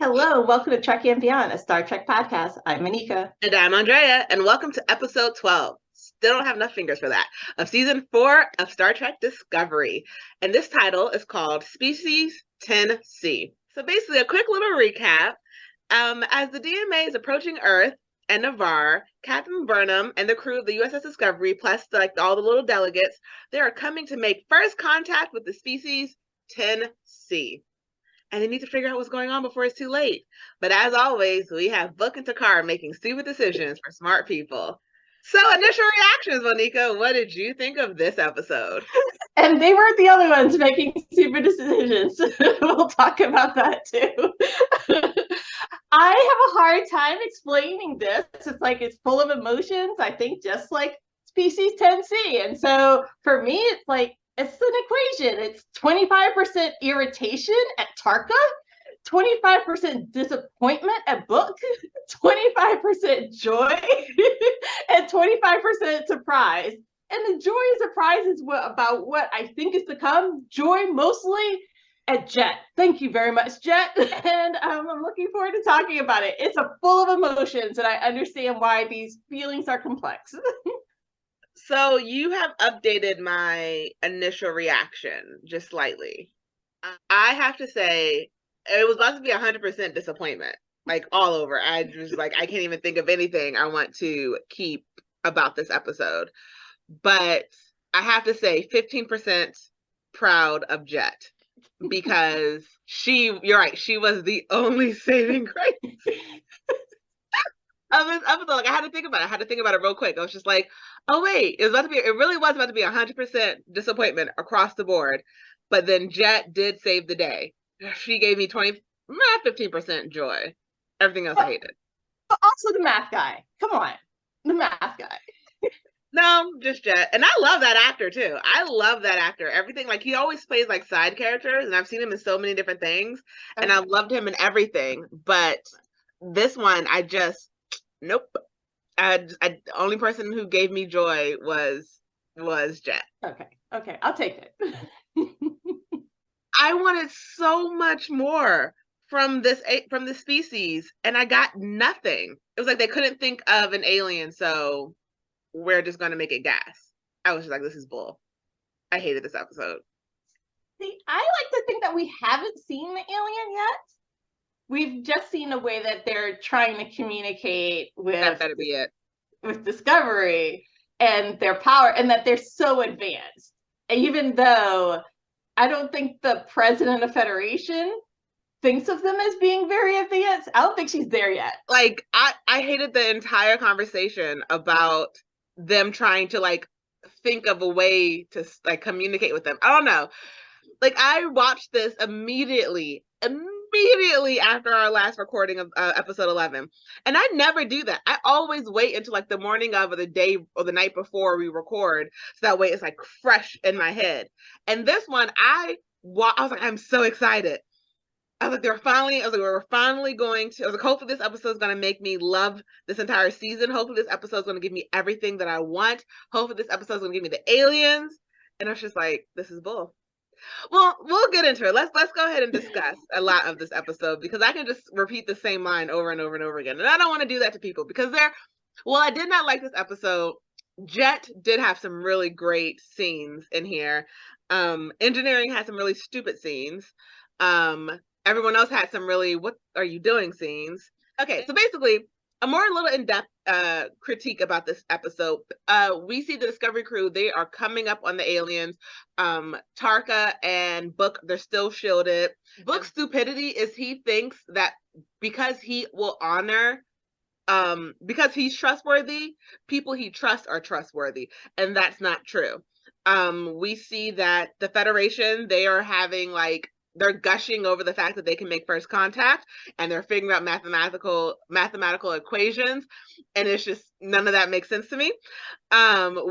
Hello, welcome to Trekkie and Beyond, a Star Trek podcast. I'm Anika. And I'm Andrea, and welcome to episode 12. Still don't have enough fingers for that. Of season 4 of Star Trek Discovery. And this title is called Species 10C. So basically, a quick little recap. As the DMA is approaching Earth and Navarre, Captain Burnham and the crew of the USS Discovery, plus all the little delegates, they are coming to make first contact with the species 10C. And they need to figure out what's going on before it's too late. But as always, we have Book and Takar making stupid decisions for smart people. So, initial reactions, Monica. What did you think of this episode? And they weren't the only ones making stupid decisions. We'll talk about that too. I have a hard time explaining this. It's like it's full of emotions, I think, just like Species 10C. And so for me, it's like it's an equation. It's 25% irritation at Tarka, 25% disappointment at Book, 25% joy, and 25% surprise. And the joy and surprise is about what I think is to come. Joy mostly at Jet. Thank you very much, Jet. And I'm looking forward to talking about it. It's full of emotions, and I understand why these feelings are complex. So you have updated my initial reaction just slightly. I have to say, it was about to be 100% disappointment, like all over. I just I can't even think of anything I want to keep about this episode. But I have to say 15% proud of Jet because you're right, she was the only saving grace of this episode. Like I had to think about it real quick. I was just like, oh wait, it really was about to be 100% disappointment across the board. But then Jet did save the day. She gave me 15% joy. Everything else I hated. But also the math guy. Come on. The math guy. No, just Jet. And I love that actor too. I love that actor. Everything, like he always plays like side characters, and I've seen him in so many different things, and I've loved him in everything. But this one, nope. The only person who gave me joy was Jet. Okay, I'll take it. I wanted so much more from this species, and I got nothing. It was like they couldn't think of an alien, so we're just gonna make it gas. I was just like, this is bull. I hated this episode. See, I like to think that we haven't seen the alien yet. We've just seen a way that they're trying to communicate with that better be it. With Discovery and their power, and that they're so advanced. And even though I don't think the president of Federation thinks of them as being very advanced, I don't think she's there yet. Like I hated the entire conversation about them trying to like think of a way to like communicate with them. I don't know. Like I watched this immediately after our last recording of episode 11, and I never do that. I always wait until like the morning of or the day or the night before we record, so that way it's like fresh in my head. And this one, I was like, I'm so excited. I was like, we're finally going to. I was like, hopefully this episode is going to make me love this entire season. Hopefully this episode is going to give me everything that I want. Hopefully this episode is going to give me the aliens. And I was just like, this is bull. Well, we'll get into it. Let's go ahead and discuss a lot of this episode, because I can just repeat the same line over and over and over again. And I don't want to do that to people because I did not like this episode. Jet did have some really great scenes in here. Engineering had some really stupid scenes. Everyone else had some really what are you doing scenes. Okay, so basically a more little in-depth critique about this episode. We see the Discovery crew, they are coming up on the aliens. Tarka and Book, they're still shielded. Book's stupidity is he thinks that because he will honor, because he's trustworthy, people he trusts are trustworthy, and that's not true. We see that the Federation, they are having like, they're gushing over the fact that they can make first contact, and they're figuring out mathematical equations, and it's just none of that makes sense to me.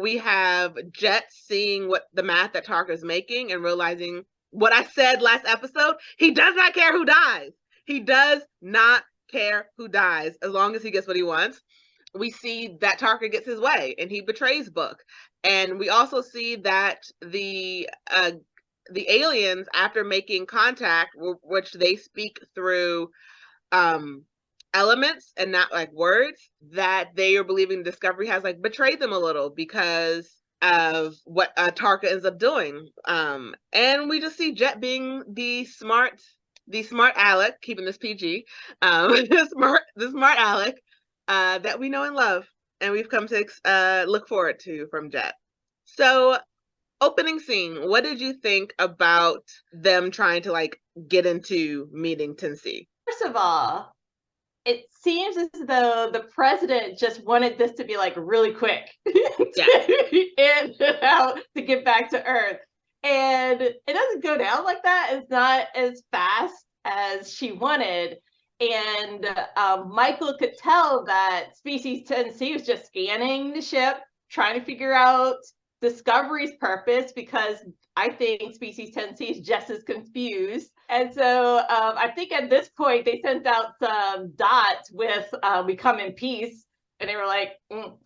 We have Jet seeing what the math that Tarka's making and realizing what I said last episode. He does not care who dies. He does not care who dies as long as he gets what he wants. We see that Tarka gets his way and he betrays Book. And we also see that the aliens, after making contact, which they speak through elements and not like words, that they are believing Discovery has like betrayed them a little because of what Tarka ends up doing. And we just see Jet being the smart aleck, keeping this PG, the smart aleck that we know and love, and we've come to look forward to from Jet. So, opening scene, what did you think about them trying to like get into meeting Tennessee? First of all, it seems as though the president just wanted this to be like really quick and out to get back to Earth. And it doesn't go down like that. It's not as fast as she wanted. And Michael could tell that Species Tennessee was just scanning the ship, trying to figure out Discovery's purpose, because I think Species Tennessee is just as confused. And so I think at this point they sent out some dots with "We come in peace," and they were like,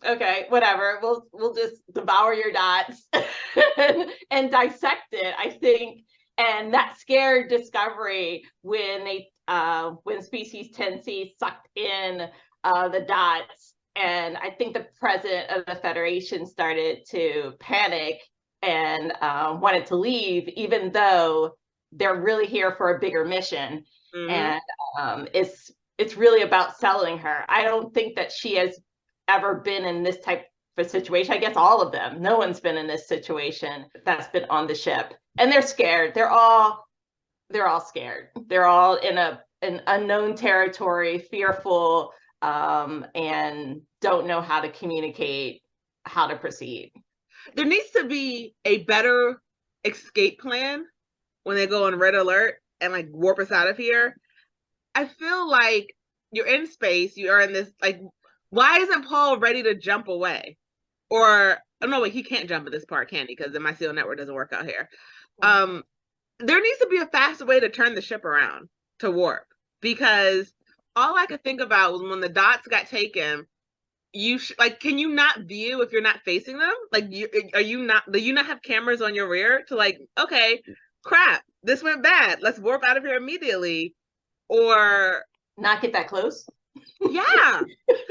"Okay, whatever. We'll just devour your dots and dissect it." I think, and that scared Discovery when Species Tennessee sucked in the dots. And I think the president of the Federation started to panic and wanted to leave, even though they're really here for a bigger mission. And it's really about selling her. I don't think that she has ever been in this type of situation. I guess all of them. No one's been in this situation that's been on the ship, and they're scared. They're all scared. They're all in an unknown territory, fearful, and don't know how to communicate, how to proceed. There needs to be a better escape plan when they go on red alert and like warp us out of here. I feel like you're in space, you are in this, like, why isn't Paul ready to jump away? Or, oh no, wait, he can't jump at this part, can he? Because the MyCL network doesn't work out here. There needs to be a faster way to turn the ship around to warp, because all I could think about was when the dots got taken, like, can you not view if you're not facing them? Like, do you not have cameras on your rear to like, okay, crap, this went bad, let's warp out of here immediately, or not get that close? Yeah,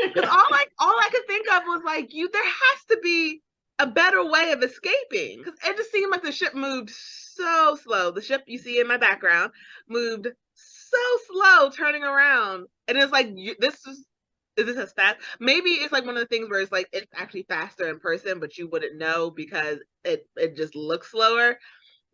because all I could think of was like, there has to be a better way of escaping, because it just seemed like the ship moved so slow. The ship you see in my background moved so slow, turning around, and it's like, is this as fast? Maybe it's like one of the things where it's like it's actually faster in person, but you wouldn't know because it just looks slower.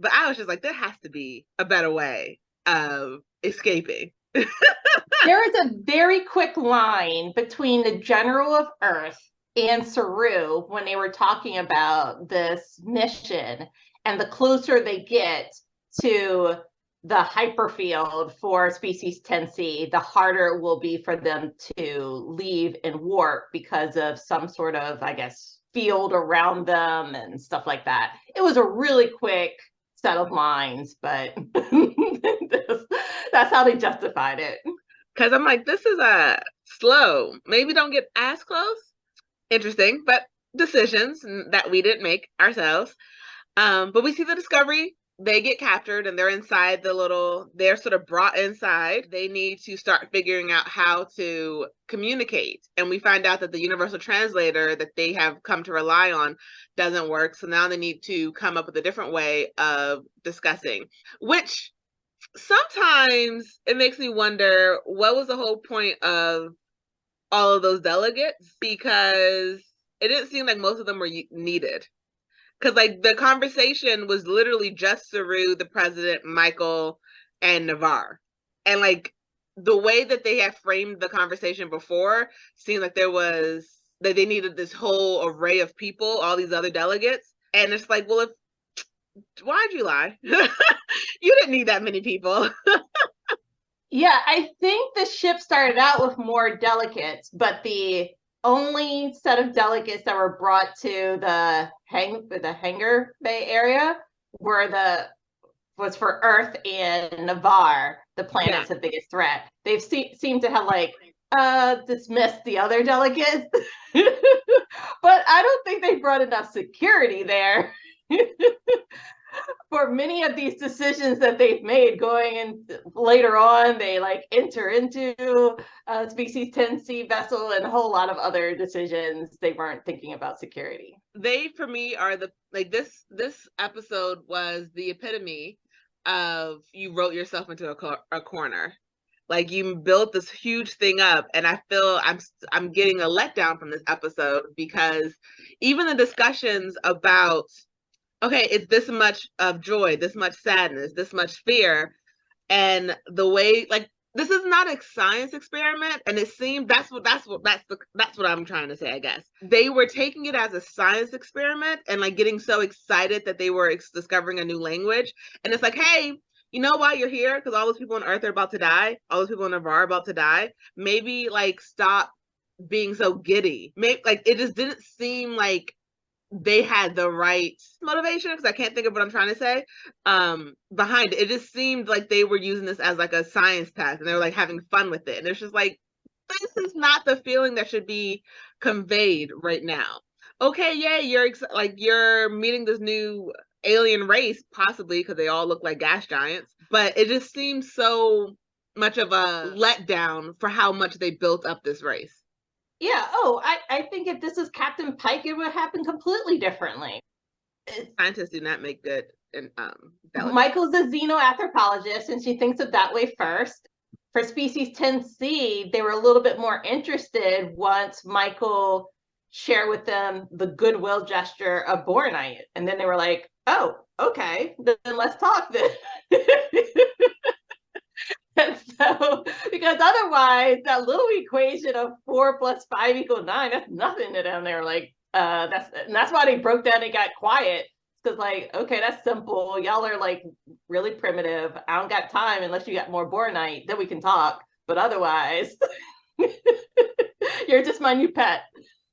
But I was just like, there has to be a better way of escaping. There is a very quick line between the General of Earth and Saru when they were talking about this mission, and the closer they get to the hyperfield for Species Tennessee, the harder it will be for them to leave and warp because of some sort of, I guess, field around them and stuff like that. It was a really quick set of lines, but that's how they justified it. Because I'm like, this is slow. Maybe don't get as close. Interesting, but decisions that we didn't make ourselves. But we see the Discovery. They get captured and they're inside they're sort of brought inside. They need to start figuring out how to communicate. And we find out that the universal translator that they have come to rely on doesn't work. So now they need to come up with a different way of discussing, which sometimes it makes me wonder, what was the whole point of all of those delegates? Because it didn't seem like most of them were needed. Because like the conversation was literally just Saru, the president, Michael, and Navarre. And like the way that they had framed the conversation before seemed like that they needed this whole array of people, all these other delegates. And it's like, well, why'd you lie? You didn't need that many people. Yeah, I think the ship started out with more delegates, but the only set of delegates that were brought to the hangar bay area was for Earth and Navarre, the planet's the biggest threat. They've seemed to have like dismissed the other delegates, but I don't think they brought enough security there. for many of these decisions that they've made going in later on. They like enter into species 10C vessel and a whole lot of other decisions. They weren't thinking about security. They, for me, are the like this episode was the epitome of you wrote yourself into a corner. Like you built this huge thing up, and I feel I'm getting a letdown from this episode, because even the discussions about, okay, it's this much of joy, this much sadness, this much fear, and the way, like, this is not a science experiment, and it seemed that's what I'm trying to say. I guess they were taking it as a science experiment and like getting so excited that they were discovering a new language, and it's like, hey, you know why you're here? Because all those people on Earth are about to die. All those people on Navarre are about to die. Maybe like stop being so giddy. Maybe like it just didn't seem like they had the right motivation, because I can't think of what I'm trying to say behind it. It just seemed like they were using this as like a science test, and they were like having fun with it, and it's just like, this is not the feeling that should be conveyed right now. Okay, yeah, you're meeting this new alien race, possibly because they all look like gas giants, but it just seems so much of a letdown for how much they built up this race. Yeah. Oh, I think if this is Captain Pike, it would happen completely differently. Scientists do not make good and Michael's a xenoanthropologist, and she thinks of that way first. For species 10C, they were a little bit more interested once Michael shared with them the goodwill gesture of Boronite. And then they were like, oh, okay, then let's talk then. And so, because otherwise, that little equation of 4 + 5 = 9, that's nothing to them. They were like, that's why they broke down and got quiet. Because, like, okay, that's simple. Y'all are like really primitive. I don't got time unless you got more Boronite, then we can talk. But otherwise, you're just my new pet.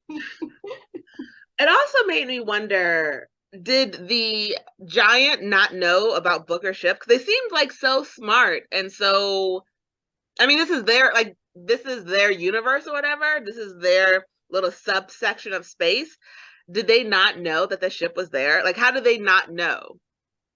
It also made me wonder, did the giant not know about Booker's ship? Because they seemed like so smart, and so, I mean, this is their universe or whatever. This is their little subsection of space. Did they not know that the ship was there? Like, how did they not know?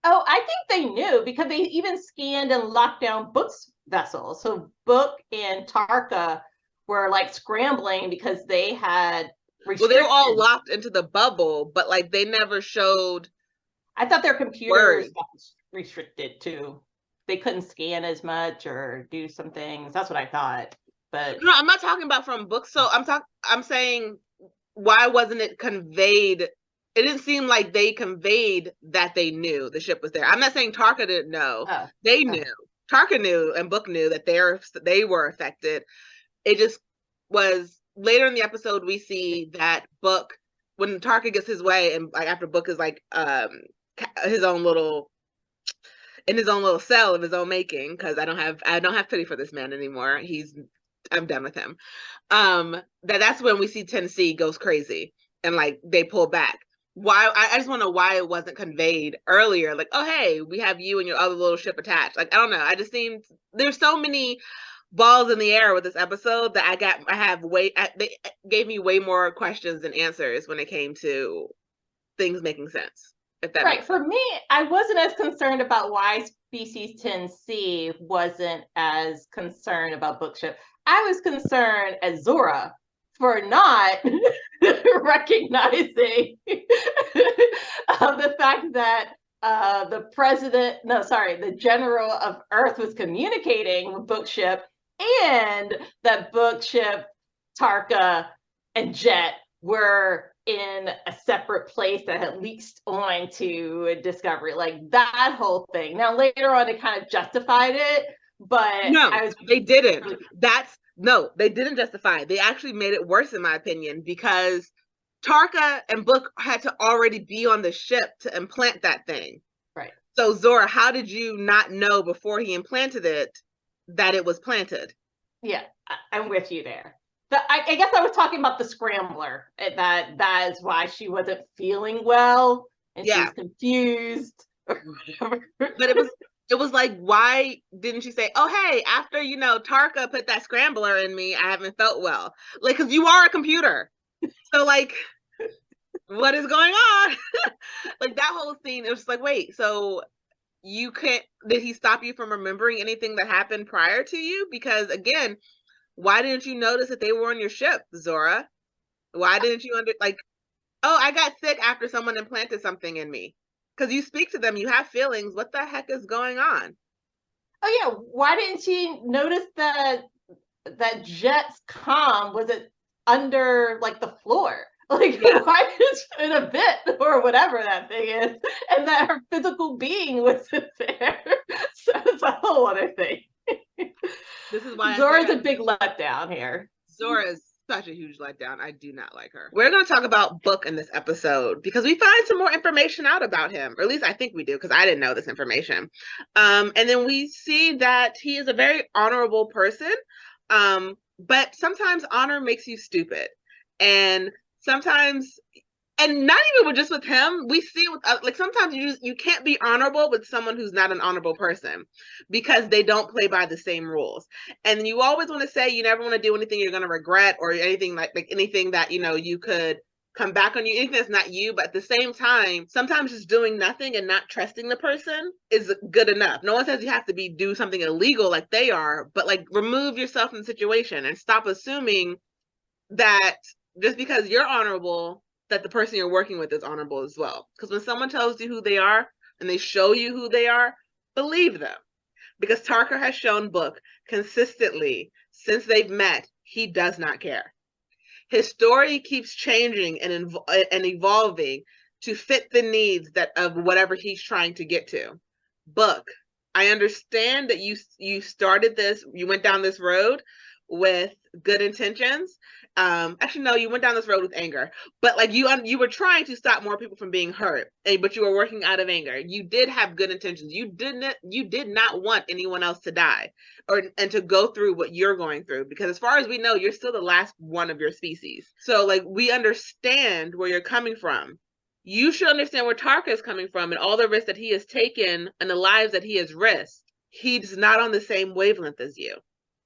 Oh, I think they knew, because they even scanned and locked down Book's vessel. So Book and Tarka were like scrambling because they had Well, they were all locked into the bubble, but like they never showed. I thought their computers got restricted too. They couldn't scan as much or do some things. That's what I thought. But no, I'm not talking about from books. So I'm saying, why wasn't it conveyed? It didn't seem like they conveyed that they knew the ship was there. I'm not saying Tarka didn't know. They knew. Tarka knew and Book knew that they were affected. It just was later in the episode we see that Book, when Tarka gets his way, and like after Book is like his own little cell of his own making, because I don't have pity for this man anymore. I'm done with him. That's when we see 10C goes crazy and like they pull back. Why? I just want to know why it wasn't conveyed earlier. Like, oh hey, we have you and your other little ship attached. Like, I don't know. I just seemed there's so many balls in the air with this episode that they gave me way more questions than answers when it came to things making sense. If that right. For me, I wasn't as concerned about why species 10C wasn't as concerned about Book ship. I was concerned as Zora for not recognizing the fact that the general of Earth was communicating with Book ship, and that Book ship, Tarka, and Jet were in a separate place that had leaked onto Discovery. Like that whole thing. Now later on, they kind of justified it, but no, they didn't. They didn't justify it. They actually made it worse, in my opinion, because Tarka and Book had to already be on the ship to implant that thing. Right. So Zora, how did you not know before he implanted it that it was planted? Yeah, I'm with you there. I guess I was talking about the scrambler. That is why she wasn't feeling well, and she was confused. But it was like, why didn't she say, oh hey, after Tarka put that scrambler in me, I haven't felt well? Like, because you are a computer. So like, what is going on? Like that whole scene, it was just like, wait, so you can't, did he stop you from remembering anything that happened prior to you? Because again, why didn't you notice that they were on your ship, Zora? Why didn't you like, oh, I got sick after someone implanted something in me? Because you speak to them, you have feelings. What the heck is going on? Oh yeah, why didn't she notice that Jet's comm was it under like the floor? Like Yeah. why is in a bit or whatever that thing is, and that her physical being wasn't there? So it's a whole other thing. This is why I Zora's say a big letdown here. Zora is such a huge letdown. I do not like her. We're going to talk about Book in this episode because we find some more information out about him, or at least I think we do, because I didn't know this information. And then we see that he is a very honorable person, but sometimes honor makes you stupid. And sometimes, and not even with just with him, we see with like sometimes you can't be honorable with someone who's not an honorable person because they don't play by the same rules. And you always want to say you never want to do anything you're going to regret, or anything like anything that you could come back on you, anything that's not you. But at the same time, sometimes just doing nothing and not trusting the person is good enough. No one says you have to do something illegal like they are, but like remove yourself from the situation and stop assuming that just because you're honorable, that the person you're working with is honorable as well. Because when someone tells you who they are and they show you who they are, believe them. Because Tarker has shown Book consistently since they've met, he does not care. His story keeps changing and evolving to fit the needs of whatever he's trying to get to. Book, I understand that you started this, you went down this road with good intentions. Actually, no, you went down this road with anger, but like you were trying to stop more people from being hurt, but you were working out of anger. You did have good intentions. You did not want anyone else to die and to go through what you're going through, because as far as we know, you're still the last one of your species. So like we understand where you're coming from. You should understand where Tarka is coming from and all the risks that he has taken and the lives that he has risked. He's not on the same wavelength as you.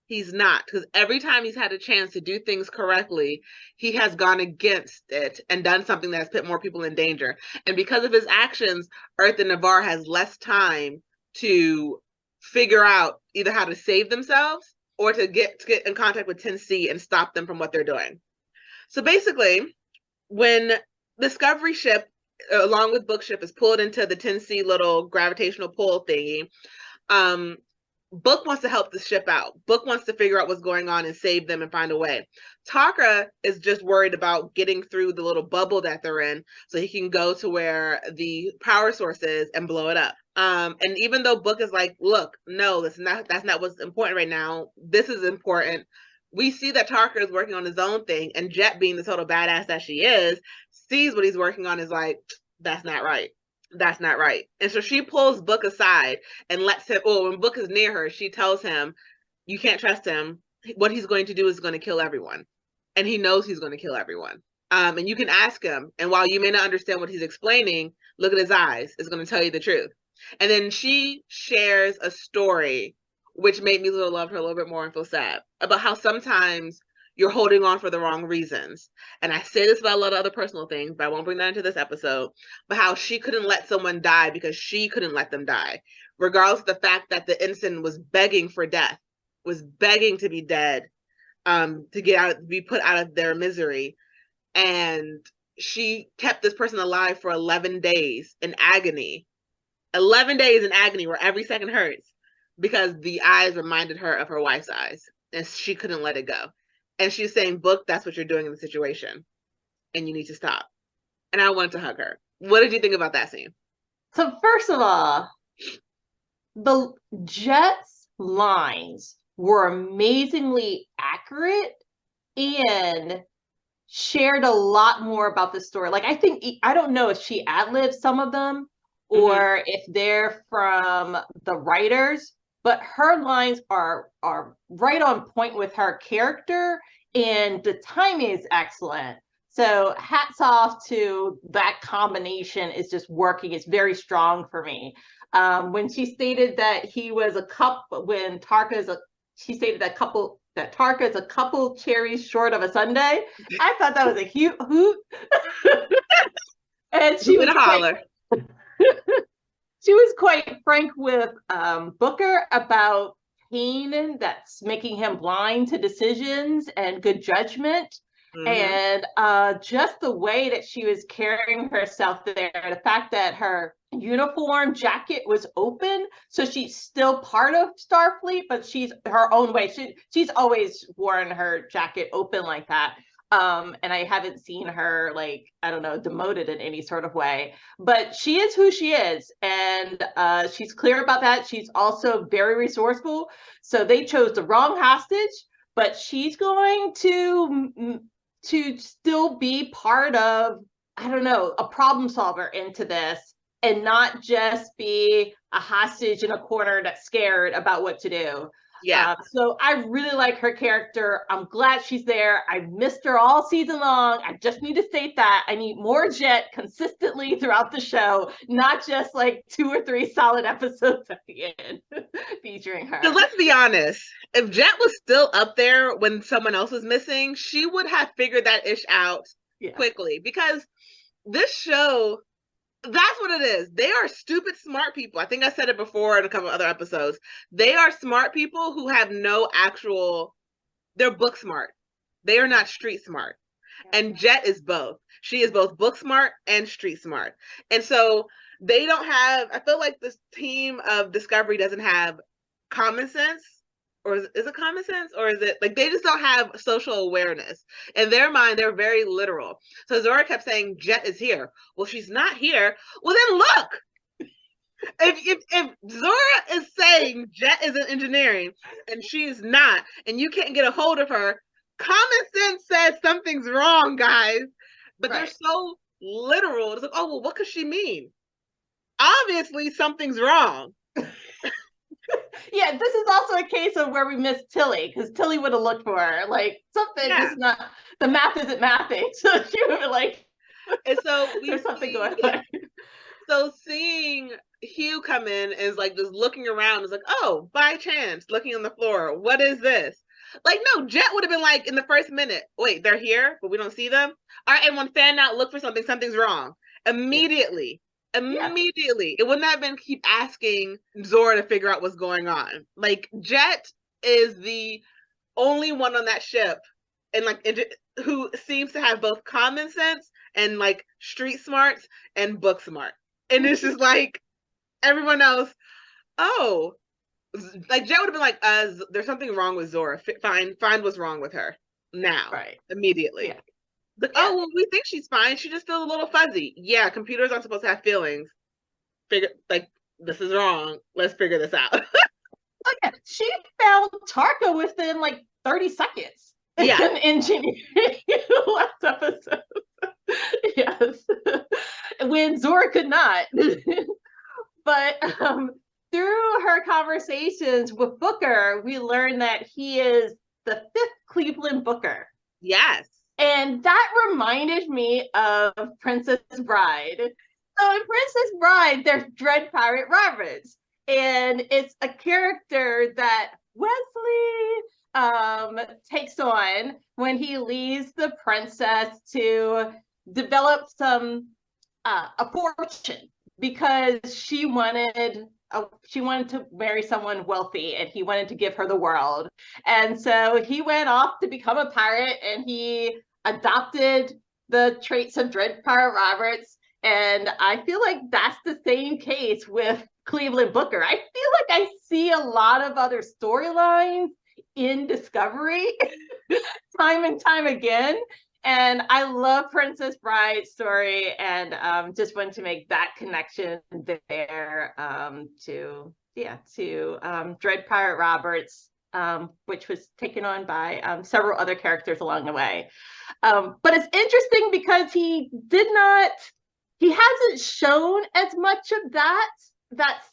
He's not, because every time he's had a chance to do things correctly, he has gone against it and done something that has put more people in danger. And because of his actions, Earth and Navarre has less time to figure out either how to save themselves or to get in contact with 10C and stop them from what they're doing. So basically, when Discovery ship, along with Book ship, is pulled into the 10C little gravitational pull thingy, Book wants to help the ship out. Book wants to figure out what's going on and save them and find a way. Tarka is just worried about getting through the little bubble that they're in so he can go to where the power source is and blow it up. And even though Book is like, look, no, that's not what's important right now. This is important. We see that Tarka is working on his own thing, and Jet, being the total badass that she is, sees what he's working on, is like, that's not right. That's not right. And so she pulls Book aside and lets him, when Book is near her, she tells him, you can't trust him. What he's going to do is going to kill everyone. And he knows he's going to kill everyone. And you can ask him, and while you may not understand what he's explaining, look at his eyes. It's going to tell you the truth. And then she shares a story, which made me love her a little bit more and feel sad, about how sometimes you're holding on for the wrong reasons. And I say this about a lot of other personal things, but I won't bring that into this episode, but how she couldn't let someone die because she couldn't let them die, regardless of the fact that the ensign was begging for death, was begging to be dead, to get out, to be put out of their misery. And she kept this person alive for 11 days in agony. 11 days in agony where every second hurts because the eyes reminded her of her wife's eyes, and she couldn't let it go. And she's saying, Book, that's what you're doing in the situation, and you need to stop. And I wanted to hug her. What did you think about that scene? So first of all, the Jet's lines were amazingly accurate and shared a lot more about the story. Like I don't know if she ad-libbed some of them or if they're from the writers, but her lines are right on point with her character, and the timing is excellent. So hats off to that combination. Is just working. It's very strong for me. When she stated that he was a couple, when Tarka is she stated that that Tarka is a couple cherries short of a sundae. I thought that was a hoot. And she was holler. She was quite frank with Booker about pain that's making him blind to decisions and good judgment. And just the way that she was carrying herself there, the fact that her uniform jacket was open, so she's still part of Starfleet, but she's her own way. She's always worn her jacket open like that. And I haven't seen her, like, I don't know, demoted in any sort of way, but she is who she is. And she's clear about that. She's also very resourceful. So they chose the wrong hostage, but she's going to still be part of, I don't know, a problem solver into this, and not just be a hostage in a corner that's scared about what to do. Yeah. So I really like her character. I'm glad she's there. I missed her all season long. I just need to state that. I need more Jet consistently throughout the show, not just like 2 or 3 solid episodes at the end featuring her. So let's be honest. If Jet was still up there when someone else was missing, she would have figured that ish out quickly, because this show, that's what it is. They are stupid smart people. I think I said it before in a couple of other episodes. They are smart people who have no actual, they're book smart. They are not street smart. And Jet is both. She is both book smart and street smart. And so they don't have, I feel like this team of Discovery doesn't have common sense. Or is it common sense? Or is it like they just don't have social awareness? In their mind, they're very literal. So Zora kept saying, Jet is here. Well, she's not here. Well, then look. If Zora is saying Jet is in engineering and she is not, and you can't get a hold of her, common sense says something's wrong, guys. But they're so literal. It's like, oh, well, what could she mean? Obviously, something's wrong. Yeah, this is also a case of where we missed Tilly, because Tilly would have looked for her. Like, something is not, the math isn't mathing. So she would be like, and so there's something going on. So seeing Hugh come in is like just looking around, is like, oh, by chance, looking on the floor, what is this? Like, no, Jet would have been like in the first minute, wait, they're here, but we don't see them. All right, everyone fan out, look for something, something's wrong. Immediately. It wouldn't have been keep asking Zora to figure out what's going on. Like, Jet is the only one on that ship and like who seems to have both common sense and like street smarts and book smart. And it's just like everyone else, oh, like Jet would have been like, there's something wrong with Zora. Find what's wrong with her now, immediately. Like, oh, well, we think she's fine. She just feels a little fuzzy. Yeah, computers aren't supposed to have feelings. This is wrong. Let's figure this out. She found Tarka within like 30 seconds. Yeah. In engineering last episode. Yes. When Zora could not. But through her conversations with Booker, we learned that he is the 5th Cleveland Booker. Yes. And that reminded me of Princess Bride. So in Princess Bride, there's Dread Pirate Roberts. And it's a character that Wesley takes on when he leaves the princess to develop a fortune, because she wanted to marry someone wealthy and he wanted to give her the world. And so he went off to become a pirate, and he adopted the traits of Dread Pirate Roberts. And I feel like that's the same case with Cleveland Booker. I feel like I see a lot of other storylines in Discovery time and time again. And I love Princess Bride's story, and just wanted to make that connection there to Dread Pirate Roberts, which was taken on by several other characters along the way. But it's interesting because he hasn't shown as much of that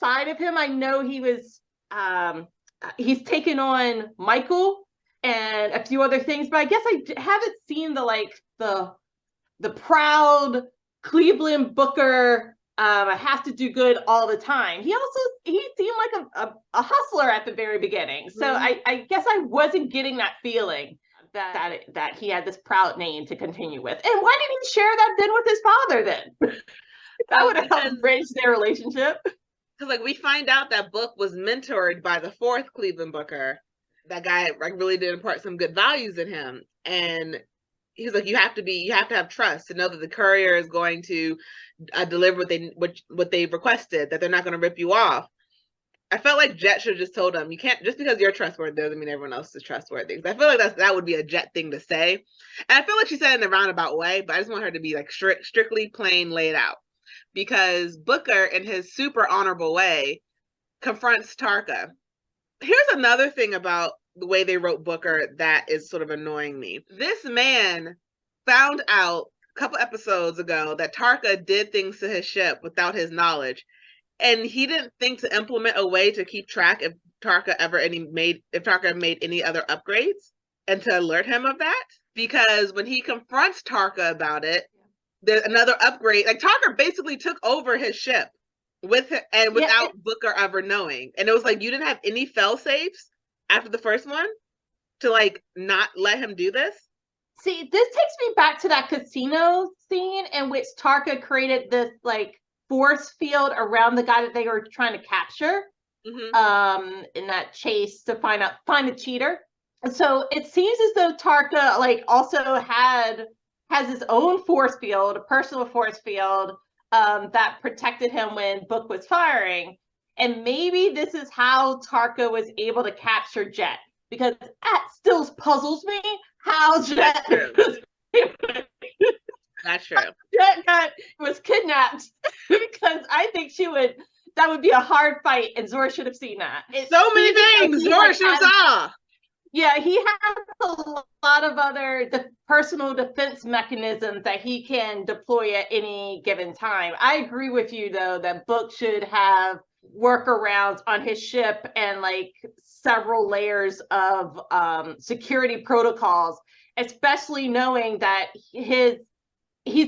side of him. I know he's taken on Michael and a few other things, but I guess I haven't seen the proud Cleveland Booker. I have to do good all the time. He seemed like a hustler at the very beginning. So I guess I wasn't getting that feeling that he had this proud name to continue with. And why didn't he share that then with his father then? That would have helped bridge their relationship. Because like we find out that Book was mentored by the fourth Cleveland Booker. That guy like really did impart some good values in him. And he was like, you have to have trust to know that the courier is going to deliver what they requested, that they're not going to rip you off. I felt like Jet should have just told him, you can't, just because you're trustworthy doesn't mean everyone else is trustworthy. I feel like that would be a Jet thing to say. And I feel like she said it in a roundabout way, but I just want her to be like strictly plain laid out. Because Booker, in his super honorable way, confronts Tarka. Here's another thing about the way they wrote Booker that is sort of annoying me. This man found out a couple episodes ago that Tarka did things to his ship without his knowledge. And he didn't think to implement a way to keep track if Tarka made any other upgrades and to alert him of that. Because when he confronts Tarka about it, there's another upgrade. Like Tarka basically took over his ship without Booker ever knowing. And it was like, you didn't have any fail safes after the first one to like not let him do this. See, this takes me back to that casino scene in which Tarka created this like force field around the guy that they were trying to capture in that chase to find the cheater. And so it seems as though Tarka like also has his own force field, a personal force field that protected him when Book was firing. And maybe this is how Tarka was able to capture Jet, because that still puzzles me how Jet That's true. Jet was kidnapped because I think that would be a hard fight, and Zora should have seen that. So many things Zora should have saw. Yeah, he has a lot of other personal defense mechanisms that he can deploy at any given time. I agree with you, though, that Book should have workarounds on his ship and like several layers of security protocols, especially knowing that he's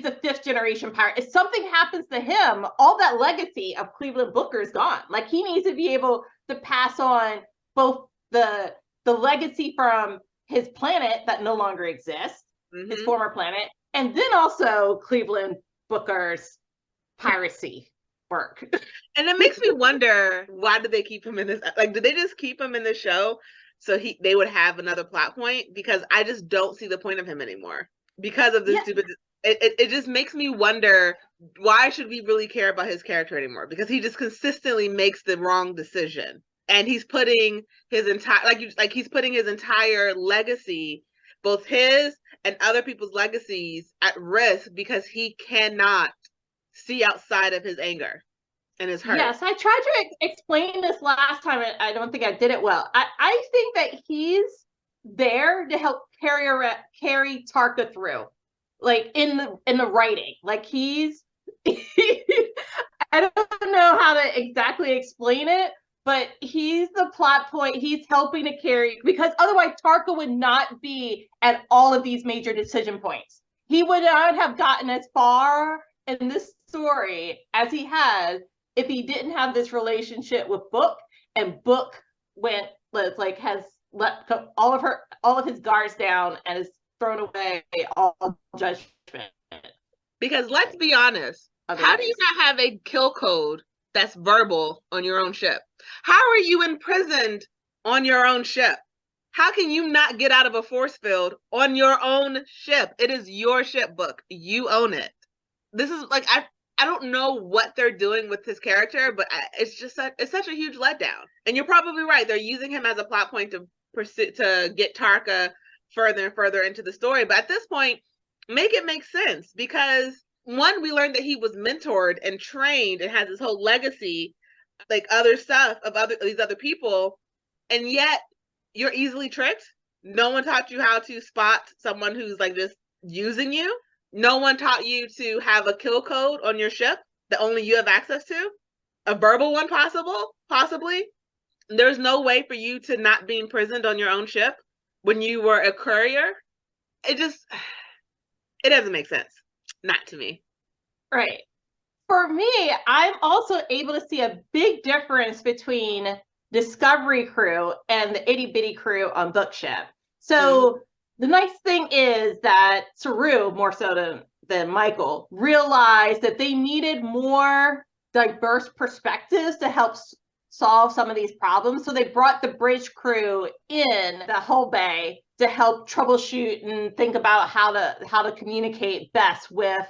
the fifth generation pirate. If something happens to him, all that legacy of Cleveland Booker is gone. Like he needs to be able to pass on both the legacy from his planet that no longer exists, his former planet, and then also Cleveland Booker's piracy work. And it makes me wonder, why did they keep him in this? Like, did they just keep him in the show so they would have another plot point? Because I just don't see the point of him anymore because of this stupid. It just makes me wonder, why should we really care about his character anymore? Because he just consistently makes the wrong decision. And he's putting his entire legacy, both his and other people's legacies, at risk because he cannot see outside of his anger and his hurt. Yes, I tried to explain this last time, and I don't think I did it well. I think that he's there to help carry Tarka through, like in the writing. Like he's, I don't know how to exactly explain it, but he's the plot point. He's helping to carry, because otherwise Tarka would not be at all of these major decision points. He would not have gotten as far in this story as he has if he didn't have this relationship with Book, and Book has let all of his guards down and has thrown away all judgment. Because let's be honest, how do you not have a kill code that's verbal on your own ship? How are you imprisoned on your own ship? How can you not get out of a force field on your own ship? It is your ship, Book. You own it. This is like, I don't know what they're doing with his character, but it's such a huge letdown. And you're probably right. They're using him as a plot point to get Tarka further and further into the story. But at this point, make it make sense, because one, we learned that he was mentored and trained and has this whole legacy, like other stuff of these other people, and yet you're easily tricked. No one taught you how to spot someone who's like just using you. No one taught you to have a kill code on your ship that only you have access to, a verbal one possibly. There's no way for you to not be imprisoned on your own ship when you were a courier. It doesn't make sense. Not to me. Right. For me, I'm also able to see a big difference between Discovery crew and the itty bitty crew on Bookship. So the nice thing is that Saru, more so than Michael, realized that they needed more diverse perspectives to help solve some of these problems. So they brought the bridge crew in the hull bay to help troubleshoot and think about how to communicate best with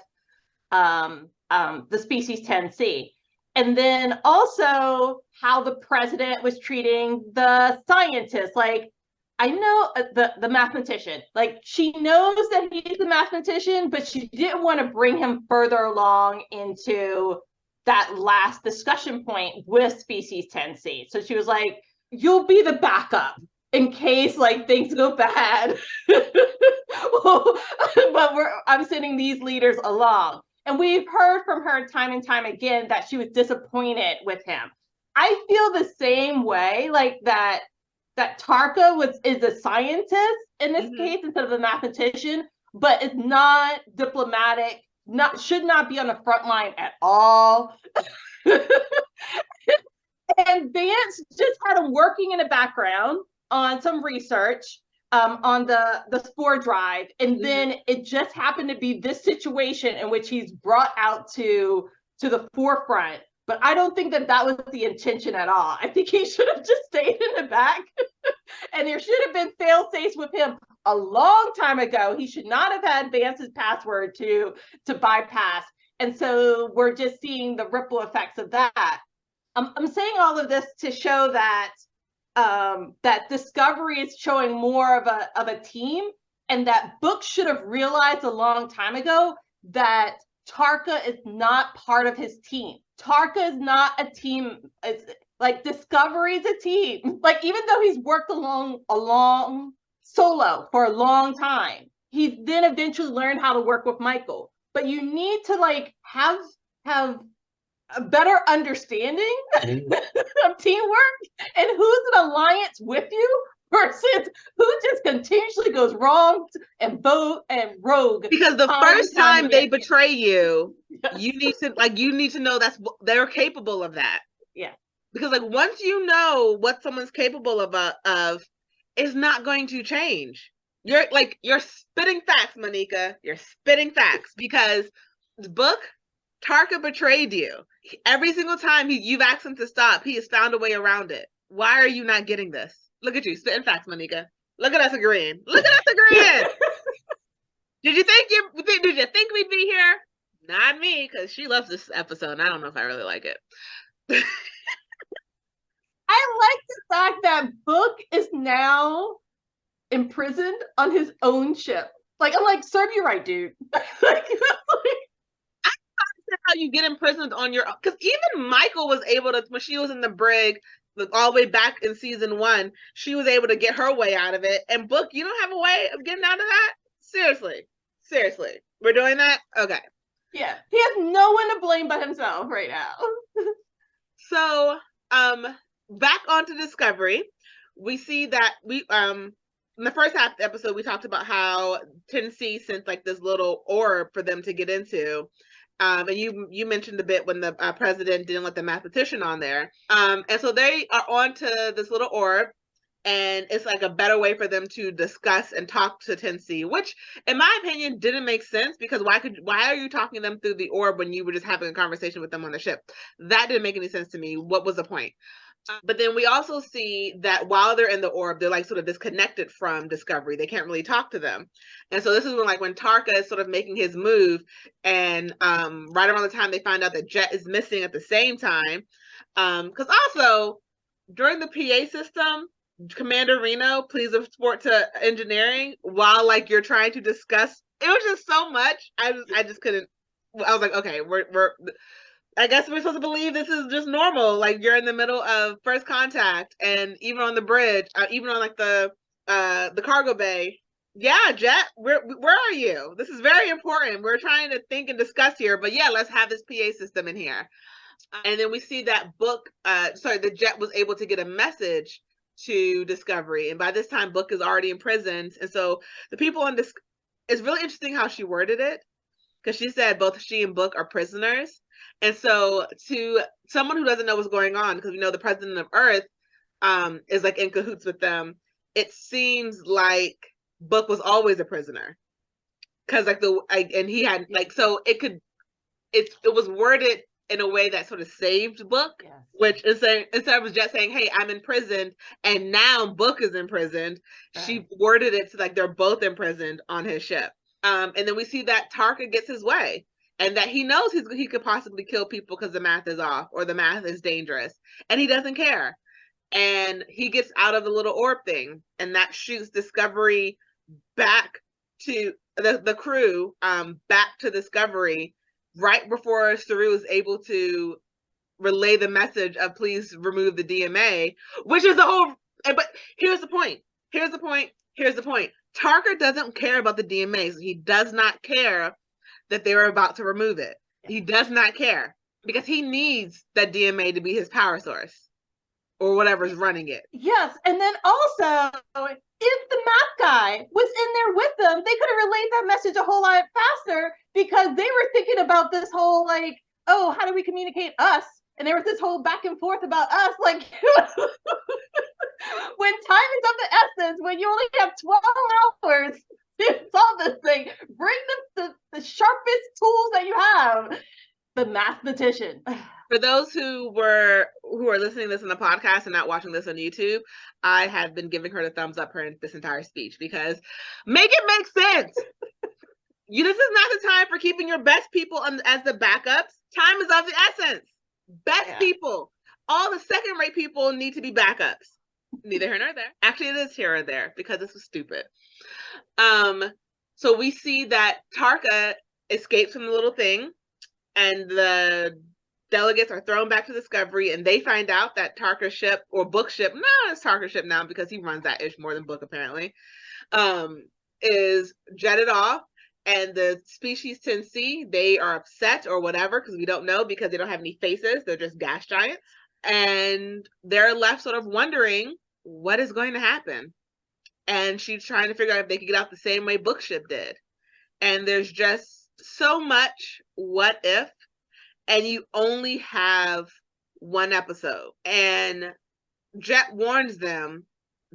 the species 10C. And then also how the president was treating the scientists. Like, I know the mathematician, like she knows that he's a mathematician, but she didn't want to bring him further along into that last discussion point with species 10C. So she was like, you'll be the backup in case like things go bad. But I'm sending these leaders along. And we've heard from her time and time again that she was disappointed with him. I feel the same way, like that Tarka is a scientist in this case instead of a mathematician, but is not diplomatic, should not be on the front line at all. And Vance just had him working in the background on some research on the spore drive, and then it just happened to be this situation in which he's brought out to the forefront. But I don't think that was the intention at all. I think he should have just stayed in the back, and there should have been fail safes with him a long time ago. He should not have had Vance's password to bypass, and so we're just seeing the ripple effects of that. I'm saying all of this to show that that Discovery is showing more of a team, and that Book should have realized a long time ago that Tarka is not part of his team. Tarka is not a team. It's like Discovery is a team. Like, even though he's worked along solo for a long time, he's then eventually learned how to work with Michael. But you need to like have a better understanding of teamwork and who's in alliance with you versus who just continuously goes wrong and rogue. Because the first time they betray you, you need to know they're capable of that. Yeah. Because like once you know what someone's capable of, it's not going to change. You're spitting facts, Monica. You're spitting facts because Book, Tarka betrayed you. Every single time you've asked him to stop, he has found a way around it. Why are you not getting this? Look at you, spitting facts, Monica. Look at us agreeing. Look at us agreeing. Did you think we'd be here? Not me, because she loves this episode, and I don't know if I really like it. I like the fact that Book is now imprisoned on his own ship. Like, I'm like, serve you right, dude. How you get imprisoned on your own, because even Michael was able to, when she was in the brig all the way back in season 1, she was able to get her way out of it. And Book, you don't have a way of getting out of that? Seriously, we're doing that? Okay. Yeah, he has no one to blame but himself right now. So back onto Discovery, we see that we in the first half of the episode we talked about how 10C sent like this little orb for them to get into. And you mentioned a bit when the president didn't let the mathematician on there. And so they are onto this little orb, and it's like a better way for them to discuss and talk to 10C, which in my opinion didn't make sense, because why are you talking to them through the orb when you were just having a conversation with them on the ship? That didn't make any sense to me. What was the point? But then we also see that while they're in the orb, they're like sort of disconnected from Discovery. They can't really talk to them. And so this is when Tarka is sort of making his move, and right around the time they find out that Jet is missing at the same time. Because also during the PA system, Commander Reno pleads a sport to engineering while like you're trying to discuss. It was just so much. I just couldn't. I was like, okay, we're I guess we're supposed to believe this is just normal. Like, you're in the middle of first contact, and even on the bridge, even on like the cargo bay. Yeah, Jet, where are you? This is very important. We're trying to think and discuss here, but yeah, let's have this PA system in here. And then we see that the Jet was able to get a message to Discovery, and by this time, Book is already imprisoned. And so the people on this, it's really interesting how she worded it, because she said both she and Book are prisoners. And so to someone who doesn't know what's going on, because we know the president of Earth is like in cahoots with them, it seems like Book was always a prisoner. Because and he had like, so it was worded in a way that sort of saved Book, yes. Which instead of just saying, hey, I'm imprisoned and now Book is imprisoned, right. She worded it so like they're both imprisoned on his ship. And then we see that Tarka gets his way and that he knows he could possibly kill people because the math is off or the math is dangerous and he doesn't care. And he gets out of the little orb thing and that shoots Discovery back to the crew, back to Discovery right before Saru is able to relay the message of please remove the DMA, which is the whole, but here's the point. Tarka doesn't care about the DMAs. He does not care that they were about to remove it. He does not care because he needs that DMA to be his power source or whatever's running it. Yes, and then also, if the math guy was in there with them, they could have relayed that message a whole lot faster because they were thinking about this whole like, oh, how do we communicate us? And there was this whole back and forth about us, like when time is of the essence, when you only have 12 hours to solve this thing, bring the sharpest tools that you have. The mathematician. For those who are listening to this on the podcast and not watching this on YouTube, I have been giving her the thumbs up her this entire speech because make it make sense. This is not the time for keeping your best people as the backups. Time is of the essence. Best people. All the second-rate people need to be backups. Neither here nor there. Actually, it is here or there because this was stupid. So we see that Tarka escapes from the little thing and the delegates are thrown back to Discovery and they find out that Tarka's ship or Book's ship, no, it's Tarka's ship now because he runs that ish more than Book apparently, is jetted off. And the species 10C, they are upset or whatever, because we don't know because they don't have any faces. They're just gas giants. And they're left sort of wondering what is going to happen. And she's trying to figure out if they can get out the same way Book ship did. And there's just so much what if, and you only have one episode. And Jet warns them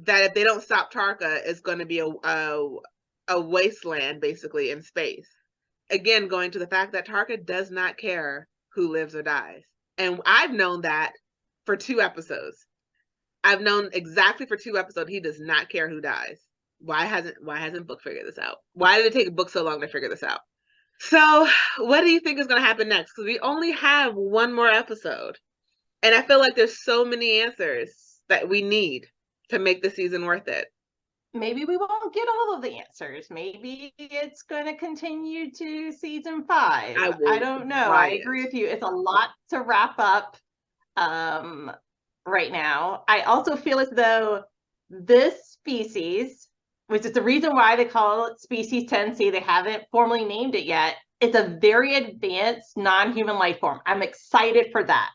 that if they don't stop Tarka, it's going to be a wasteland basically in space. Again, going to the fact that Tarka does not care who lives or dies. And I've known that for 2 episodes. I've known exactly for 2 episodes he does not care who dies. Why hasn't Book figured this out? Why did it take Book so long to figure this out? So what do you think is going to happen next? Because we only have 1 more episode. And I feel like there's so many answers that we need to make the season worth it. Maybe we won't get all of the answers. Maybe it's going to continue to season 5. I don't know. I agree with you. It's a lot to wrap up right now. I also feel as though this species, which is the reason why they call it species 10C, they haven't formally named it yet, it's a very advanced non-human life form. I'm excited for that.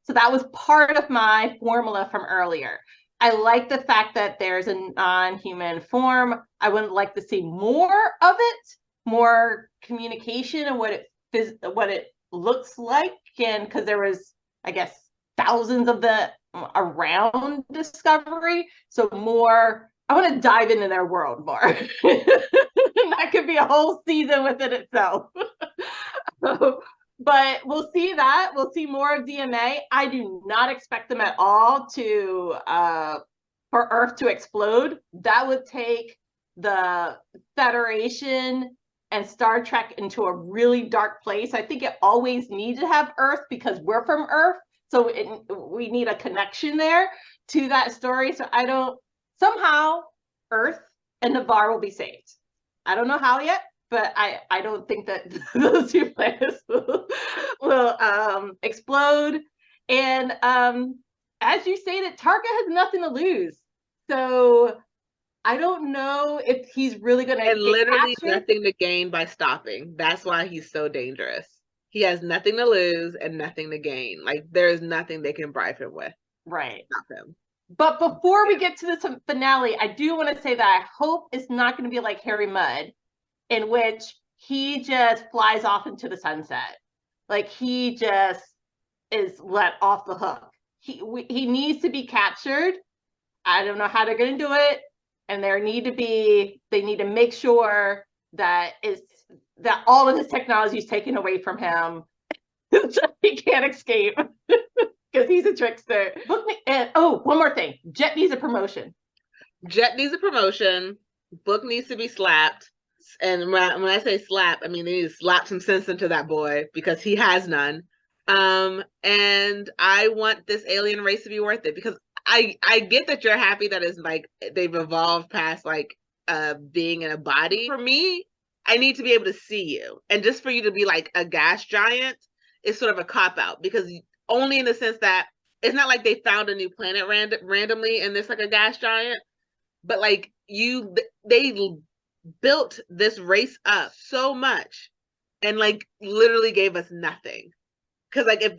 So that was part of my formula from earlier. I like the fact that there's a non-human form. I would like to see more of it, more communication and what it looks like. And because there was, I guess, thousands of them around Discovery. So more, I want to dive into their world more. That could be a whole season within itself. But we'll see that. We'll see more of DMA. I do not expect them at all to for Earth to explode. That would take the Federation and Star Trek into a really dark place. I think it always needs to have Earth because we're from Earth. So we need a connection there to that story. So somehow Earth and Navarre will be saved. I don't know how yet, but I don't think that those 2 planets will explode. And as you stated, Tarka has nothing to lose. So I don't know if he's really going to get literally captured. Nothing to gain by stopping. That's why he's so dangerous. He has nothing to lose and nothing to gain. Like there's nothing they can bribe him with. Right. Stop him. But before we get to the finale, I do want to say that I hope it's not going to be like Harry Mudd, in which he just flies off into the sunset. Like he just is let off the hook. He needs to be captured I don't know how they're going to do it. And they need to make sure that all of his technology is taken away from him so he can't escape because he's a trickster. And one more thing. Jet needs a promotion. Jet needs a promotion. Book needs to be slapped. And when I say slap, I mean they need to slap some sense into that boy because he has none. And I want this alien race to be worth it because I get that you're happy that it's like they've evolved past like being in a body. For me, I need to be able to see you. And just for you to be like a gas giant is sort of a cop-out because only in the sense that it's not like they found a new planet randomly and there's like a gas giant, but like they built this race up so much and like literally gave us nothing. Because like if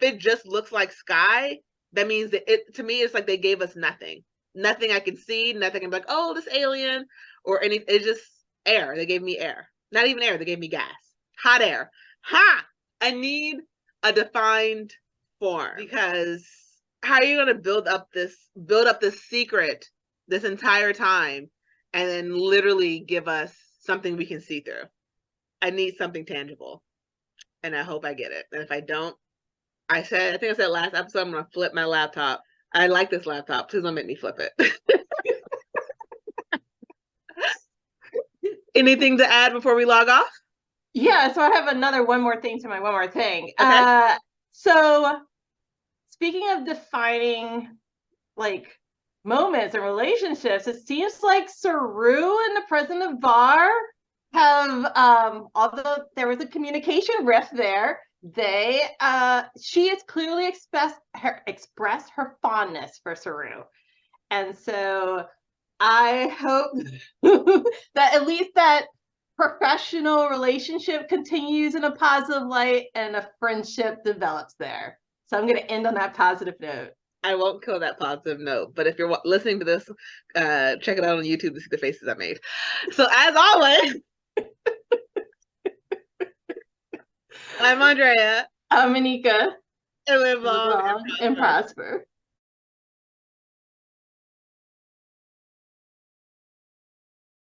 it just looks like sky, that means that to me it's like they gave us nothing. Nothing I can see, nothing I'm like, oh, this alien or any. It's just air. They gave me air. Not even air. They gave me gas. Hot air. Ha! I need a defined form because how are you gonna build up this secret this entire time and then literally give us something we can see through? I need something tangible. And I hope I get it. And if I don't, I think I said last episode, I'm going to flip my laptop. I like this laptop. Please don't make me flip it. Anything to add before we log off? Yeah, so I have one more thing. Okay. So speaking of defining like moments and relationships, it seems like Saru and the president of VAR have although there was a communication rift there, she has clearly expressed her fondness for Saru. And so I hope that at least that professional relationship continues in a positive light and a friendship develops there. So I'm going to end on that positive note. I won't kill that positive note, but if you're listening to this, check it out on YouTube to see the faces I made. So as always, I'm Andrea. I'm Anika. And live long and prosper.